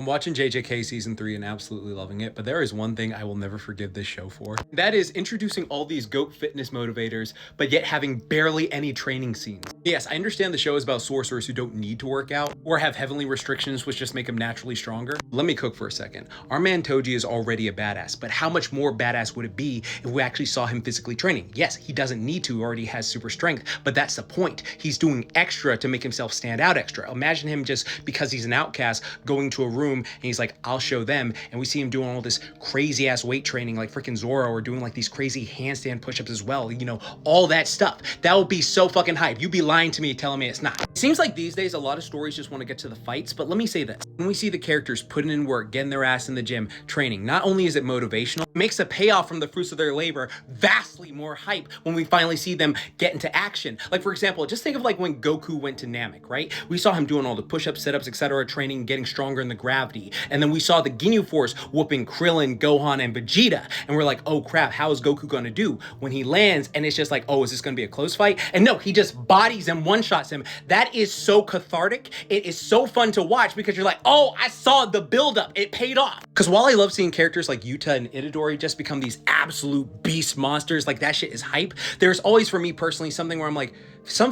I'm watching JJK season 3 and absolutely loving it, but there is one thing I will never forgive this show for. That is introducing all these GOAT fitness motivators, but yet having barely any training scenes. Yes, I understand the show is about sorcerers who don't need to work out or have heavenly restrictions which just make them naturally stronger. Let me cook for a second. Our man Toji is already a badass, but how much more badass would it be if we actually saw him physically training? Yes, he doesn't need to, he already has super strength, but that's the point. He's doing extra to make himself stand out extra. Imagine him just because he's an outcast going to a room and he's like, I'll show them, and we see him doing all this crazy ass weight training like freaking Zoro, or doing like these crazy handstand push-ups as well, you know, all that stuff. That would be so fucking hype. You'd be lying to me telling me it's not. It seems like these days a lot of stories just want to get to the fights, but let me say this. When we see the characters putting in work, getting their ass in the gym, training, not only is it motivational, it makes the payoff from the fruits of their labor vastly more hype when we finally see them get into action. Like for example, just think of like when Goku went to Namek, right? We saw him doing all the push-ups, sit-ups, etc., training, getting stronger in the gravity. And then we saw the Ginyu Force whooping Krillin, Gohan, and Vegeta. And we're like, oh crap, how is Goku gonna do? When he lands and it's just like, oh, is this gonna be a close fight? And no, he just bodies him, one-shots him. That is so cathartic. It is so fun to watch because you're like, oh, I saw the buildup. It paid off. Because while I love seeing characters like Yuta and Itadori just become these absolute beast monsters, like that shit is hype, there's always for me personally something where I'm like,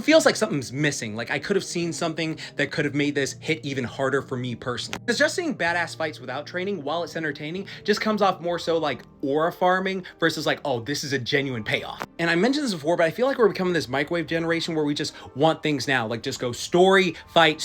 feels like something's missing. Like I could have seen something that could have made this hit even harder for me personally. Because just seeing badass fights without training, while it's entertaining, just comes off more so like aura farming versus like, oh, this is a genuine payoff. And I mentioned this before, but I feel like we're becoming this microwave generation where we just want things now, like just go story, fight,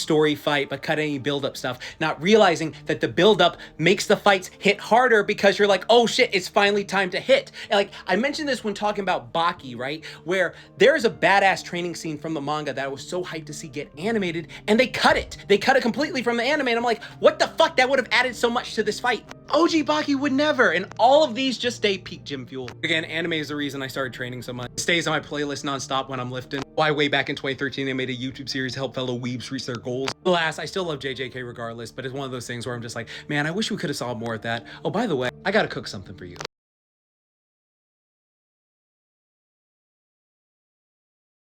but cut any build-up stuff, not realizing that the build-up makes the fights hit harder because you're like, oh shit, it's finally time to hit. And like I mentioned this when talking about Baki, right? Where there's a badass training scene from the manga that I was so hyped to see get animated, and they cut it. They cut it completely from the anime, and I'm like, what the fuck? That would have added so much to this fight. OG Baki would never, and all of these just stay peak gym fuel. Again, anime is the reason I started training so much. It stays on my playlist nonstop when I'm lifting. Why way back in 2013 they made a YouTube series to help fellow weebs reach their goals. Alas, I still love JJK regardless, but it's one of those things where I'm just like, man, I wish we could have saw more of that. Oh, by the way, I gotta cook something for you.